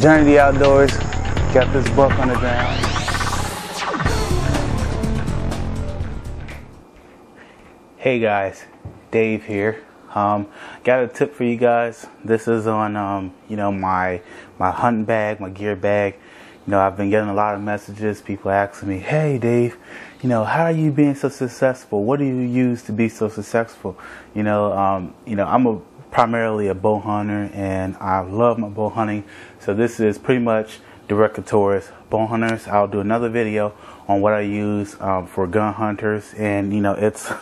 Journey to the outdoors. Got this buck on the ground. Hey guys, Dave here. Got a tip for you guys. This is on my hunting bag, my gear bag. I've been getting a lot of messages, people asking me, hey Dave, how are you being so successful? What do you use to be so successful? I'm primarily a bow hunter, and I love my bow hunting. So this is pretty much directed towards bow hunters. I'll do another video on what I use for gun hunters, and it's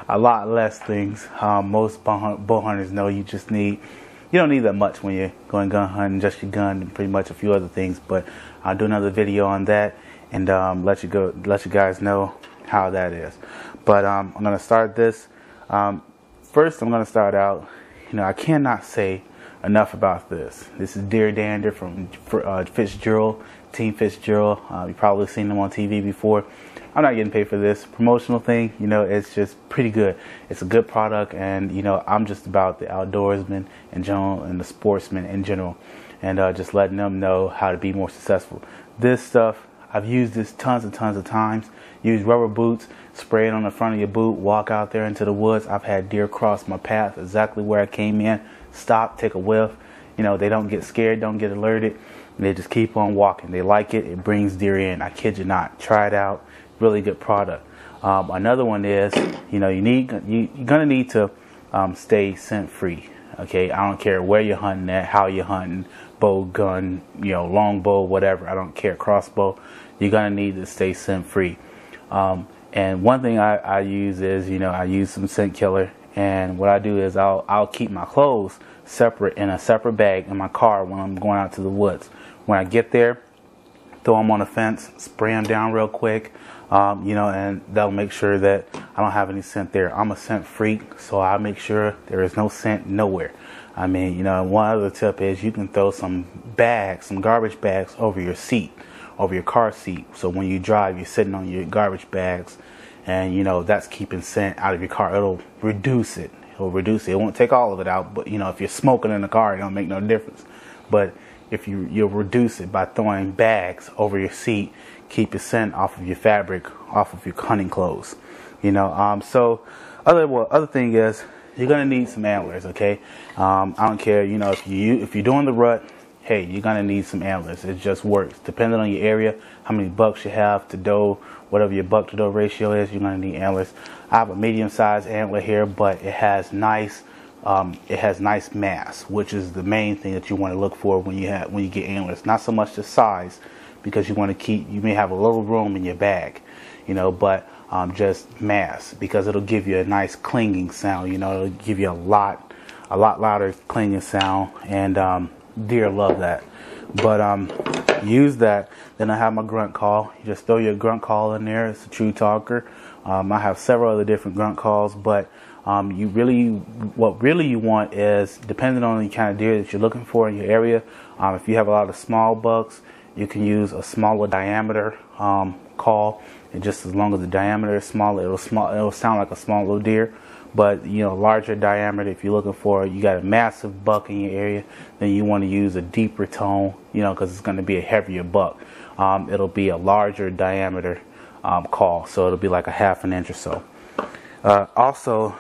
a lot less things. Most bow hunters know you don't need that much when you're going gun hunting, just your gun and pretty much a few other things. But I'll do another video on that and let you guys know how that is. But I'm gonna start this. First, I'm gonna start out. I cannot say enough about this. This is deer dander from Fitzgerald, Team Fitzgerald. You've probably seen them on TV before. I'm not getting paid for this promotional thing. It's just pretty good. It's a good product, and I'm just about the outdoorsman in general and the sportsman in general, and just letting them know how to be more successful. This stuff, I've used this tons and tons of times. Use rubber boots, spray it on the front of your boot, walk out there into the woods. I've had deer cross my path exactly where I came in, stop, take a whiff. They don't get scared, don't get alerted. They just keep on walking. They like it. It brings deer in. I kid you not. Try it out. Really good product. Another one is, you're gonna need to stay scent free. Okay, I don't care where you're hunting at, how you're hunting, bow, gun, long bow, whatever. I don't care, crossbow. You're gonna need to stay scent free. And one thing I use is, I use some scent killer, and what I do is I'll keep my clothes separate in a separate bag in my car when I'm going out to the woods. When I get there, throw them on the fence, spray them down real quick, and that'll make sure that I don't have any scent there. I'm a scent freak, so I make sure there is no scent nowhere. One other tip is you can throw some garbage bags over your seat, over your car seat. So when you drive, you're sitting on your garbage bags, and that's keeping scent out of your car. It'll reduce it. It won't take all of it out, but if you're smoking in the car, it don't make no difference. But if you'll reduce it by throwing bags over your seat, keep your scent off of your fabric, off of your hunting clothes. So other thing is you're gonna need some antlers. Okay, I don't care. If you're doing the rut, hey, you're gonna need some antlers. It just works. Depending on your area, how many bucks you have to doe, whatever your buck to doe ratio is, you're gonna need antlers. I have a medium-sized antler here, but it has nice mass, which is the main thing that you want to look for when you get antlers. Not so much the size, because you may have a little room in your bag, but just mass, because it'll give you a nice clinging sound. It'll give you a lot louder clinging sound, and deer love that. But use that. Then I have my grunt call. You just throw your grunt call in there. It's a true talker. I have several other different grunt calls, but what you want is, depending on the kind of deer that you're looking for in your area, if you have a lot of small bucks, you can use a smaller diameter call, and just as long as the diameter is small, it'll sound like a small little deer. But larger diameter, if you're looking for, you got a massive buck in your area, then you want to use a deeper tone, because it's going to be a heavier buck. It'll be a larger diameter call, so it'll be like a ½ inch or so. Also,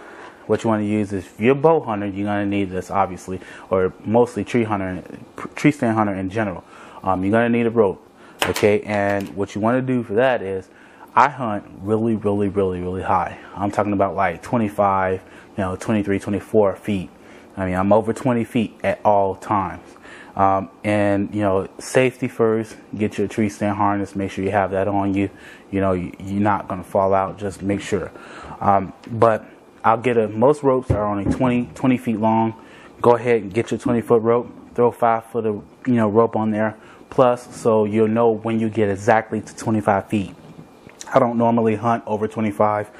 what you want to use is, if you're a bow hunter, you're going to need this, obviously, or mostly tree stand hunter in general. You're going to need a rope. Okay, and what you want to do for that is, I hunt really, really, really, really high. I'm talking about like 25, 23, 24 feet. I'm over 20 feet at all times. And safety first. Get your tree stand harness. Make sure you have that on you. You're not gonna fall out. Just make sure. But I'll most ropes are only 20 feet long. Go ahead and get your 20-foot rope. Throw 5 foot of rope on there plus, so you'll know when you get exactly to 25 feet. I don't normally hunt over 25,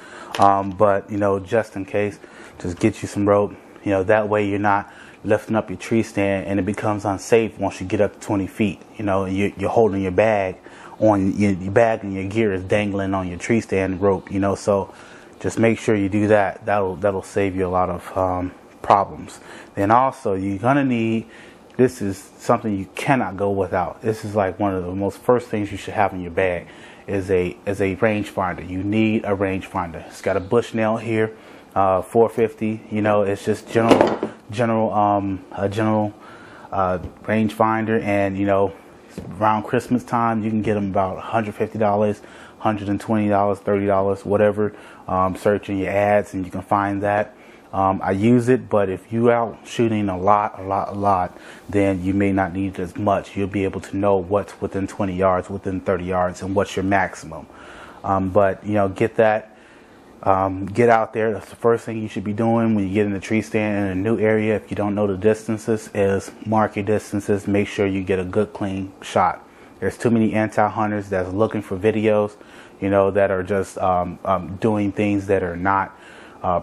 but just in case, just get you some rope. That way you're not lifting up your tree stand and it becomes unsafe once you get up to 20 feet. You're holding your bag on your bag, and your gear is dangling on your tree stand rope. So just make sure you do that. That'll save you a lot of problems. Then also, you're gonna need this is something you cannot go without. This is like one of the most first things you should have in your bag is a rangefinder. You need a rangefinder. It's got a Bushnell here, 450. You know, it's just a general rangefinder, and you know, around Christmas time you can get them about $150, $120, $30, whatever. Search in your ads and you can find that. I use it, but if you out shooting a lot, then you may not need as much. You'll be able to know what's within 20 yards, within 30 yards, and what's your maximum. But you know, get that, get out there. That's the first thing you should be doing when you get in the tree stand in a new area. If you don't know the distances, is mark your distances. Make sure you get a good, clean shot. There's too many anti-hunters that's looking for videos, you know, that are just doing things that are not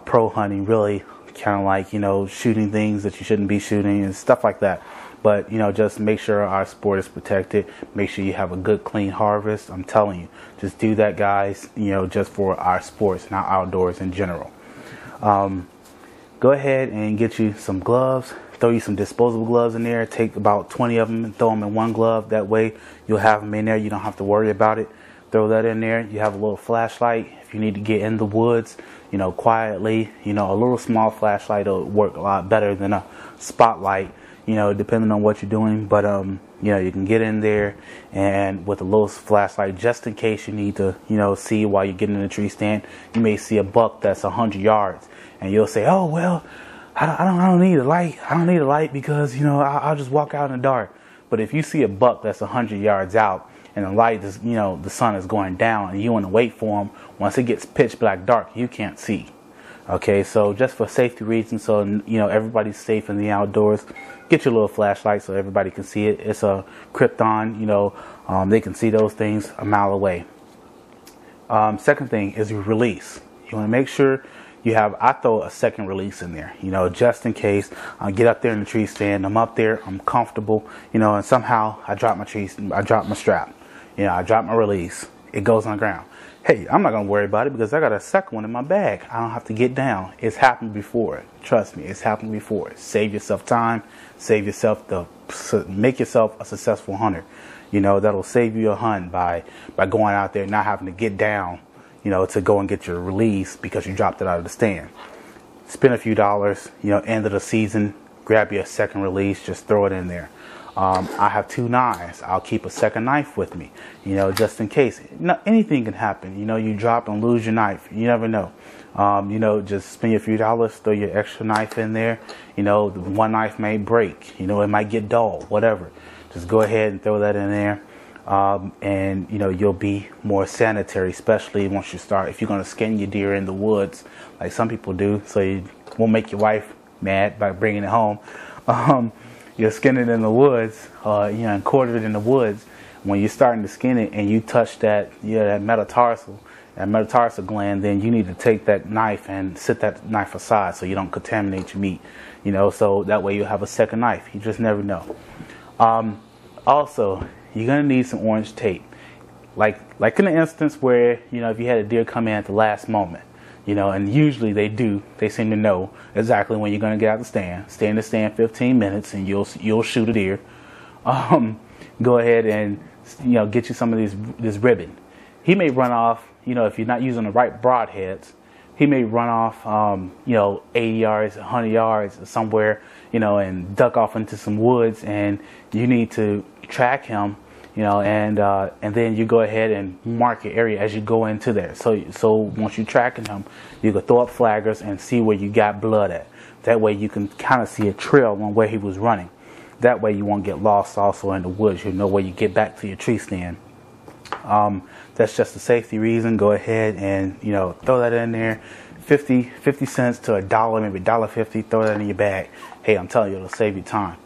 pro hunting, really kind of like, you know, shooting things that you shouldn't be shooting and stuff like that. But, you know, just make sure our sport is protected. Make sure you have a good, clean harvest. I'm telling you, just do that, guys, you know, just for our sports, not outdoors in general. Go ahead and get you some gloves. Throw you some disposable gloves in there. Take about 20 of them and throw them in one glove. That way you'll have them in there. You don't have to worry about it. Throw that in there. You have a little flashlight. If you need to get in the woods, you know, quietly, you know, a little small flashlight will work a lot better than a spotlight, you know, depending on what you're doing. But, you know, you can get in there and with a little flashlight, just in case you need to, you know, see while you're getting in the tree stand. You may see a buck that's 100 yards and you'll say, oh, well, I don't need a light. I don't need a light because, you know, I'll just walk out in the dark. But if you see a buck that's 100 yards out and the light is, you know, the sun is going down and you want to wait for him, once it gets pitch black dark, you can't see. Okay, so just for safety reasons, so, you know, everybody's safe in the outdoors, get your little flashlight so everybody can see it. It's a Krypton, you know, they can see those things a mile away. Second thing is your release. You want to make sure you have, I throw a second release in there, you know, just in case I get up there in the tree stand, I'm up there, I'm comfortable, you know, and somehow I drop my strap, you know, I drop my release, it goes on the ground. Hey, I'm not going to worry about it because I got a second one in my bag. I don't have to get down. It's happened before. Trust me, it's happened before. Save yourself time, save yourself make yourself a successful hunter. You know, that'll save you a hunt by going out there, not having to get down, you know, to go and get your release because you dropped it out of the stand. Spend a few dollars, you know, end of the season, grab you a second release, just throw it in there. I have 2 knives. I'll keep a second knife with me, you know, just in case. Anything can happen. You know, you drop and lose your knife. You never know. You know, just spend a few dollars, throw your extra knife in there. You know, the one knife may break. You know, it might get dull, whatever. Just go ahead and throw that in there. And, you know, you'll be more sanitary, especially once you start. If you're going to skin your deer in the woods, like some people do, so you won't make your wife mad by bringing it home. You'll skin it in the woods, you know, and quarter it in the woods. When you're starting to skin it and you touch that, you know, that metatarsal gland, then you need to take that knife and set that knife aside so you don't contaminate your meat, you know, so that way you'll have a second knife. You just never know. Also, you're going to need some orange tape. Like in the instance where, you know, if you had a deer come in at the last moment, you know, and usually they seem to know exactly when you're going to get out the stand. Stay in the stand 15 minutes and you'll shoot a deer. Go ahead and, you know, get you some of this ribbon. He may run off, you know, if you're not using the right broadheads, he may run off, you know, 80 yards, 100 yards somewhere, you know, and duck off into some woods, and you need to track him, you know, and then you go ahead and mark your area as you go into there. So once you're tracking him, you can throw up flaggers and see where you got blood at. That way you can kind of see a trail on where he was running. That way you won't get lost also in the woods. You know where you get back to your tree stand. That's just a safety reason. Go ahead and, you know, throw that in there. 50 cents to $1, maybe $1.50. Throw that in your bag. Hey, I'm telling you, it'll save you time.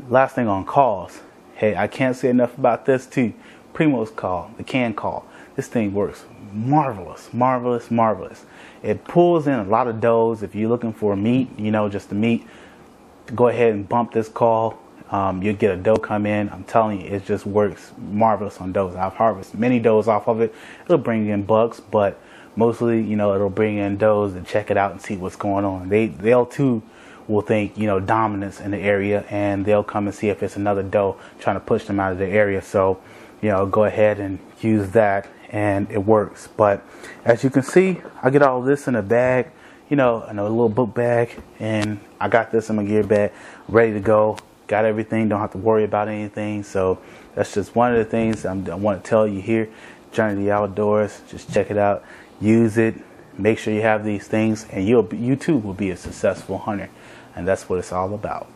Last thing on calls. Hey, I can't say enough about this too. Primo's call, the can call. This thing works marvelous, marvelous, marvelous. It pulls in a lot of does. If you're looking for meat, you know, just the meat, go ahead and bump this call. You'll get a doe come in. I'm telling you, it just works marvelous on does. I've harvested many does off of it. It'll bring in bucks, but mostly, you know, it'll bring in does and check it out and see what's going on. They'll too will think, you know, dominance in the area, and they'll come and see if it's another doe trying to push them out of the area. So, you know, go ahead and use that, and it works. But as you can see, I get all this in a bag, you know, in a little book bag, and I got this in my gear bag, ready to go. Got everything, don't have to worry about anything. So that's just one of the things I want to tell you here. Journey to the Outdoors, just check it out, use it, make sure you have these things, and you too will be a successful hunter. And that's what it's all about.